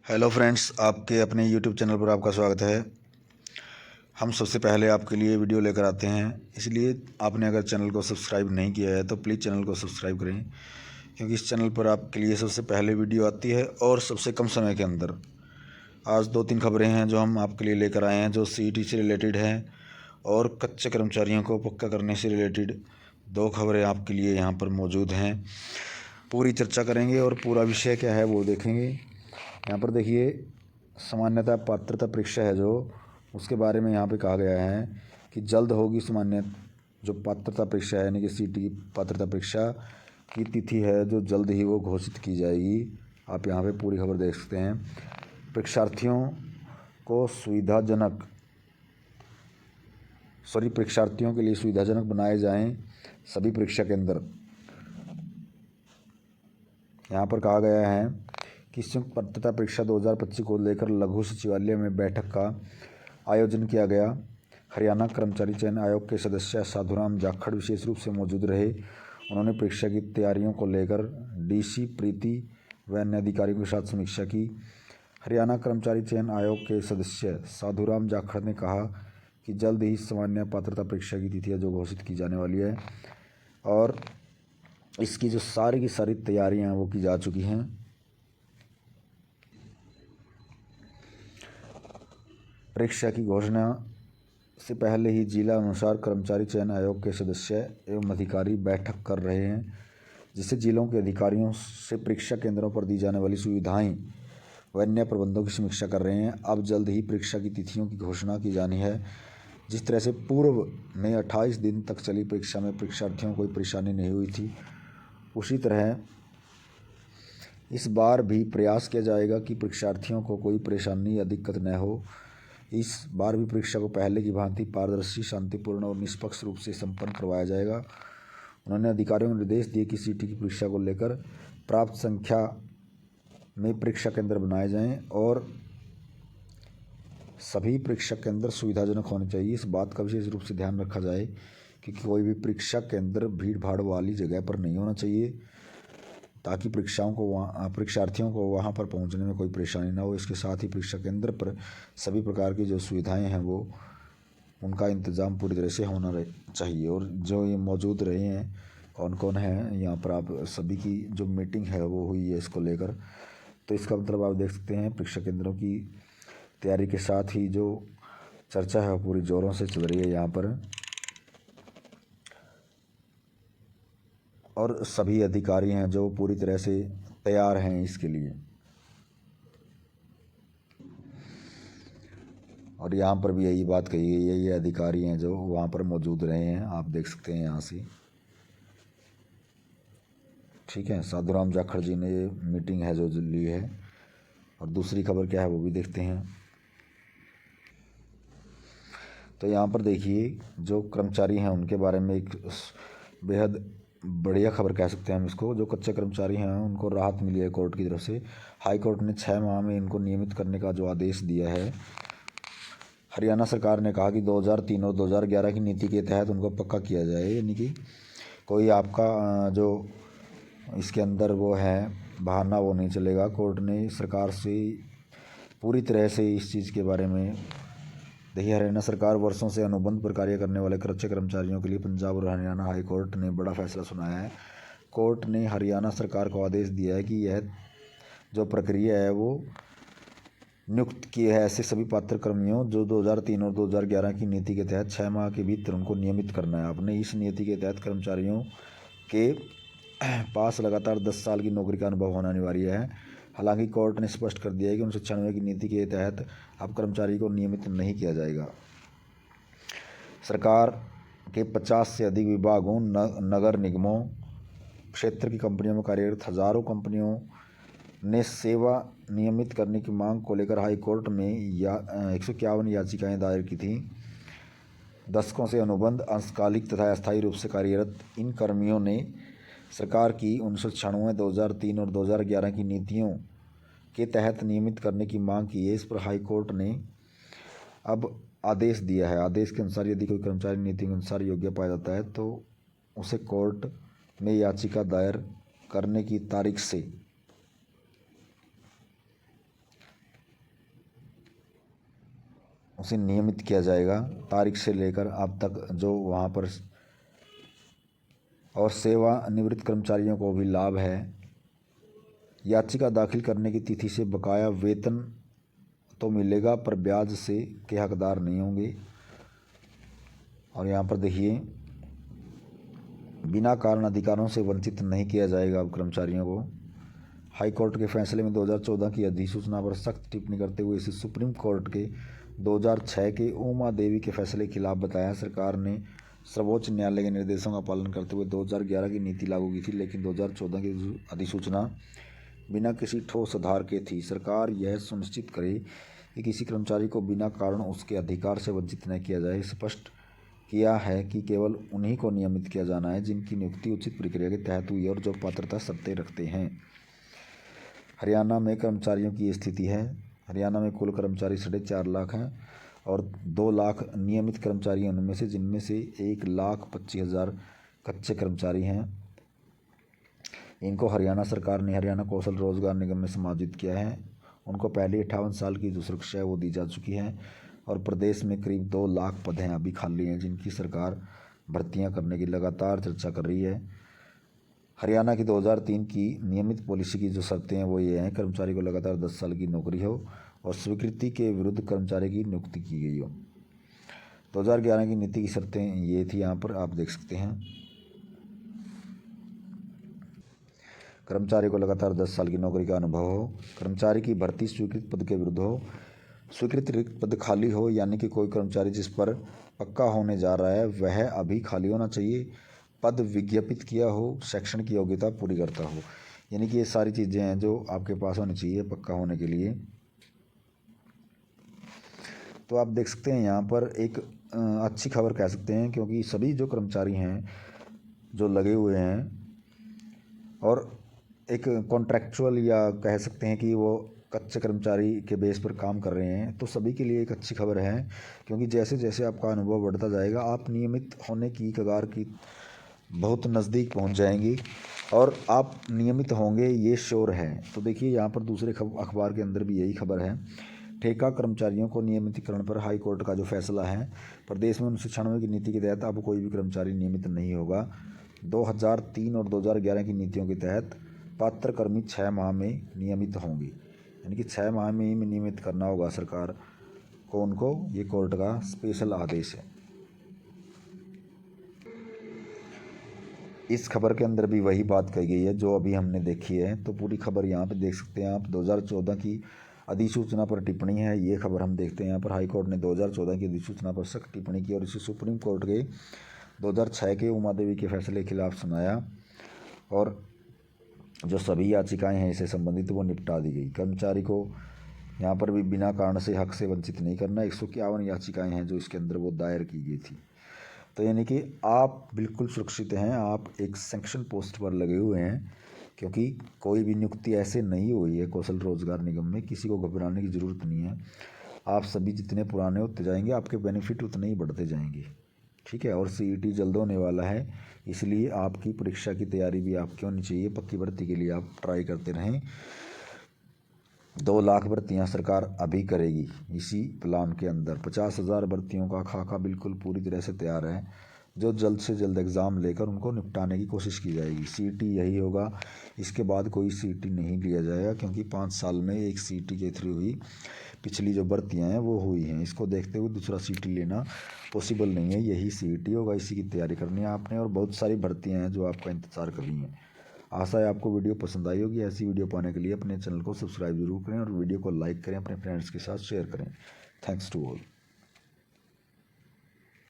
Hello friends, आपके अपने YouTube channel पर आपका स्वागत है। हम सबसे पहले आपके लिए वीडियो लेकर आते हैं, इसलिए आपने अगर चैनल को सब्सक्राइब नहीं किया है तो प्लीज़ चैनल को सब्सक्राइब करें, क्योंकि इस चैनल पर आपके लिए सबसे पहले वीडियो आती है और सबसे कम समय के अंदर। आज 2-3 खबरें हैं जो हम आपके लिए लेकर आए हैं, जो सीईटी से रिलेटेड हैं और कच्चे कर्मचारियों को पक्का करने से रिलेटेड 2 खबरें आपके लिए यहाँ पर मौजूद हैं। पूरी चर्चा करेंगे और पूरा विषय क्या है वो देखेंगे। यहाँ पर देखिए, सामान्यतः पात्रता परीक्षा है जो, उसके बारे में यहाँ पे कहा गया है कि जल्द होगी सामान्य जो पात्रता परीक्षा है, यानी कि सीईटी पात्रता परीक्षा की तिथि है जो जल्द ही वो घोषित की जाएगी। आप यहाँ पे पूरी खबर देख सकते हैं। परीक्षार्थियों के लिए सुविधाजनक बनाए जाएं सभी परीक्षा केंद्र। यहाँ पर कहा गया है कि संयुक्त पात्रता परीक्षा 2025 को लेकर लघु सचिवालय में बैठक का आयोजन किया गया। हरियाणा कर्मचारी चयन आयोग के सदस्य साधुराम जाखड़ विशेष रूप से मौजूद रहे। उन्होंने परीक्षा की तैयारियों को लेकर डीसी प्रीति व अन्य अधिकारियों के साथ समीक्षा की। हरियाणा कर्मचारी चयन आयोग के सदस्य साधुराम जाखड़ ने कहा कि जल्द ही सामान्य पात्रता परीक्षा की तिथियाँ जो घोषित की जाने वाली है और इसकी जो सारी की सारी तैयारियां हैं वो की जा चुकी हैं। परीक्षा की घोषणा से पहले ही जिला अनुसार कर्मचारी चयन आयोग के सदस्य एवं अधिकारी बैठक कर रहे हैं, जिससे जिलों के अधिकारियों से परीक्षा केंद्रों पर दी जाने वाली सुविधाएं व अन्य प्रबंधों की समीक्षा कर रहे हैं। अब जल्द ही परीक्षा की तिथियों की घोषणा की जानी है। जिस तरह से पूर्व में 28 दिन तक चली परीक्षा में परीक्षार्थियों को कोई परेशानी नहीं हुई थी, उसी तरह इस बार भी प्रयास किया जाएगा कि परीक्षार्थियों को कोई परेशानी या दिक्कत न हो। इस बार भी परीक्षा को पहले की भांति पारदर्शी, शांतिपूर्ण और निष्पक्ष रूप से संपन्न करवाया जाएगा। उन्होंने अधिकारियों को निर्देश दिए कि सीईटी की परीक्षा को लेकर प्राप्त संख्या में परीक्षा केंद्र बनाए जाएं और सभी परीक्षा केंद्र सुविधाजनक होने चाहिए। इस बात का विशेष रूप से ध्यान रखा जाए कि कोई भी परीक्षा केंद्र भीड़ भाड़ वाली जगह पर नहीं होना चाहिए, ताकि परीक्षार्थियों को वहां पर पहुंचने में कोई परेशानी ना हो। इसके साथ ही परीक्षा केंद्र पर सभी प्रकार की जो सुविधाएं हैं वो उनका इंतज़ाम पूरी तरह से होना चाहिए। और जो ये मौजूद रहे हैं, कौन कौन है यहाँ पर, आप सभी की जो मीटिंग है वो हुई है इसको लेकर। तो इसका मतलब आप देख सकते हैं, परीक्षा केंद्रों की तैयारी के साथ ही जो चर्चा है वो पूरी ज़ोरों से चल रही है यहाँ पर, और सभी अधिकारी हैं जो पूरी तरह से तैयार हैं इसके लिए। और यहाँ पर भी यही बात कही गई है, ये अधिकारी हैं जो वहाँ पर मौजूद रहे हैं, आप देख सकते हैं यहाँ से। ठीक है, साधुराम जाखड़ जी ने ये मीटिंग है जो ली है। और दूसरी खबर क्या है वो भी देखते हैं। तो यहाँ पर देखिए, जो कर्मचारी हैं उनके बारे में एक बेहद बढ़िया खबर कह सकते हैं हम इसको। जो कच्चे कर्मचारी हैं उनको राहत मिली है कोर्ट की तरफ से। हाई कोर्ट ने 6 माह में इनको नियमित करने का जो आदेश दिया है। हरियाणा सरकार ने कहा कि 2003 और 2011 की नीति के तहत उनको पक्का किया जाए, यानी कि कोई आपका जो इसके अंदर वो है बहाना वो नहीं चलेगा। कोर्ट ने सरकार से पूरी तरह से इस चीज़ के बारे में, देखिए, हरियाणा सरकार वर्षों से अनुबंध पर कार्य करने वाले कच्चे कर्मचारियों के लिए पंजाब और हरियाणा हाई कोर्ट ने बड़ा फैसला सुनाया है। कोर्ट ने हरियाणा सरकार को आदेश दिया है कि यह जो प्रक्रिया है वो नियुक्त किए हैं ऐसे सभी पात्र कर्मियों जो 2003 और 2011 की नीति के तहत 6 माह के भीतर उनको नियमित करना है। आपने इस नीति के तहत कर्मचारियों के पास लगातार 10 साल की नौकरी का अनुभव होना अनिवार्य है। हालांकि कोर्ट ने स्पष्ट कर दिया है कि 1996 की नीति के तहत अब कर्मचारी को नियमित नहीं किया जाएगा। सरकार के 50 से अधिक विभागों, नगर निगमों, क्षेत्र की कंपनियों में कार्यरत हजारों कंपनियों ने सेवा नियमित करने की मांग को लेकर हाई कोर्ट में 151 याचिकाएं दायर की थी। दशकों से अनुबंध, अंशकालिक तथा अस्थायी रूप से कार्यरत इन कर्मियों ने सरकार की 1996, 2003 और 2011 की नीतियों के तहत नियमित करने की मांग की है। इस पर हाई कोर्ट ने अब आदेश दिया है। आदेश के अनुसार यदि कोई कर्मचारी नीति के अनुसार योग्य पाया जाता है तो उसे कोर्ट में याचिका दायर करने की तारीख से उसे नियमित किया जाएगा तारीख से लेकर अब तक जो वहाँ पर, और सेवानिवृत्त कर्मचारियों को भी लाभ है। याचिका दाखिल करने की तिथि से बकाया वेतन तो मिलेगा पर ब्याज से के हकदार नहीं होंगे। और यहाँ पर देखिए, बिना कारण अधिकारों से वंचित नहीं किया जाएगा अब कर्मचारियों को। हाई कोर्ट के फैसले में 2014 की अधिसूचना पर सख्त टिप्पणी करते हुए इसे सुप्रीम कोर्ट के 2006 के उमा देवी के फैसले के खिलाफ बताया। सरकार ने सर्वोच्च न्यायालय के निर्देशों का पालन करते हुए 2011 की नीति लागू की थी, लेकिन 2014 की अधिसूचना बिना किसी ठोस आधार के थी। सरकार यह सुनिश्चित करे कि किसी कर्मचारी को बिना कारण उसके अधिकार से वंचित न किया जाए। स्पष्ट किया है कि केवल उन्हीं को नियमित किया जाना है जिनकी नियुक्ति उचित प्रक्रिया के तहत हुई और जो पात्रता शर्तें रखते हैं। हरियाणा में कर्मचारियों की स्थिति है। हरियाणा में कुल कर्मचारी 4.5 लाख हैं और 2 लाख नियमित कर्मचारी हैं उनमें से, जिनमें से 1,25,000 कच्चे कर्मचारी हैं। इनको हरियाणा सरकार ने हरियाणा कौशल रोजगार निगम में समायोजित किया है। उनको पहले 58 साल की जो सुरक्षा है वो दी जा चुकी है और प्रदेश में करीब 2 लाख पद हैं अभी खाली हैं, जिनकी सरकार भर्तियां करने की लगातार चर्चा कर रही है। हरियाणा की 2003 की नियमित पॉलिसी की जो शर्तें हैं वो ये हैं, कर्मचारी को लगातार 10 साल की नौकरी हो और स्वीकृति के विरुद्ध कर्मचारी की नियुक्ति की गई हो। 2011 की नीति की शर्तें ये थी, यहाँ पर आप देख सकते हैं। कर्मचारी को लगातार 10 साल की नौकरी का अनुभव हो, कर्मचारी की भर्ती स्वीकृत पद के विरुद्ध हो, स्वीकृत रिक्त पद खाली हो, यानी कि कोई कर्मचारी जिस पर पक्का होने जा रहा है वह अभी खाली होना चाहिए, पद विज्ञापित किया हो, शैक्षणिक योग्यता पूरी करता हो, यानी कि ये सारी चीज़ें हैं जो आपके पास होनी चाहिए पक्का होने के लिए। तो आप देख सकते हैं यहाँ पर एक अच्छी खबर कह सकते हैं, क्योंकि सभी जो कर्मचारी हैं जो लगे हुए हैं और एक कॉन्ट्रैक्चुअल या कह सकते हैं कि वो कच्चे कर्मचारी के बेस पर काम कर रहे हैं, तो सभी के लिए एक अच्छी खबर है। क्योंकि जैसे जैसे आपका अनुभव बढ़ता जाएगा आप नियमित होने की कगार की बहुत नज़दीक पहुंच जाएंगी और आप नियमित होंगे, ये श्योर है। तो देखिए यहाँ पर दूसरे अखबार के अंदर भी यही खबर है। ठेका कर्मचारियों को नियमितीकरण पर हाई कोर्ट का जो फैसला है, प्रदेश में 1996 की नीति के तहत अब कोई भी कर्मचारी नियमित नहीं होगा। 2003 और 2011 की नीतियों के तहत पात्र कर्मी 6 माह में नियमित होंगे, यानी कि 6 माह में ही नियमित करना होगा सरकार को उनको। ये कोर्ट का स्पेशल आदेश है। इस खबर के अंदर भी वही बात कही गई है जो अभी हमने देखी है। तो पूरी खबर यहाँ पे देख सकते हैं आप। 2014 की अधिसूचना पर टिप्पणी है, ये खबर हम देखते हैं यहाँ पर। हाई कोर्ट ने 2014 की अधिसूचना पर सख्त टिप्पणी की और इसे सुप्रीम कोर्ट के 2006 के उमा देवी के फैसले के खिलाफ सुनाया और जो सभी याचिकाएं हैं इससे संबंधित वो निपटा दी गई। कर्मचारी को यहाँ पर भी बिना कारण से हक से वंचित नहीं करना। 151 याचिकाएं हैं जो इसके अंदर वो दायर की गई थी। तो यानी कि आप बिल्कुल सुरक्षित हैं, आप एक सैंक्शन पोस्ट पर लगे हुए हैं, क्योंकि कोई भी नियुक्ति ऐसे नहीं हुई है कौशल रोजगार निगम में। किसी को घबराने की ज़रूरत नहीं है। आप सभी जितने पुराने होते जाएंगे आपके बेनिफिट उतने ही बढ़ते जाएंगे, ठीक है। और CET जल्द होने वाला है, इसलिए आपकी परीक्षा की तैयारी भी आपकी होनी चाहिए। पक्की भर्ती के लिए आप ट्राई करते रहें। 2 लाख भर्तियाँ सरकार अभी करेगी इसी प्लान के अंदर। 50,000 भर्तियों का खाका बिल्कुल पूरी तरह से तैयार है, जो जल्द से जल्द एग्ज़ाम लेकर उनको निपटाने की कोशिश की जाएगी। CET यही होगा, इसके बाद कोई CET नहीं लिया जाएगा, क्योंकि 5 साल में एक CET के थ्रू ही पिछली जो भर्तियाँ हैं वो हुई हैं। इसको देखते हुए दूसरा CET लेना पॉसिबल नहीं है, यही CET होगा, इसी की तैयारी करनी है आपने। और बहुत सारी भर्तियाँ हैं जो आपका इंतज़ार कर रही हैं। आशा है आपको वीडियो पसंद आई होगी। ऐसी वीडियो पाने के लिए अपने चैनल को सब्सक्राइब जरूर करें और वीडियो को लाइक करें, अपने फ्रेंड्स के साथ शेयर करें। Thanks to all.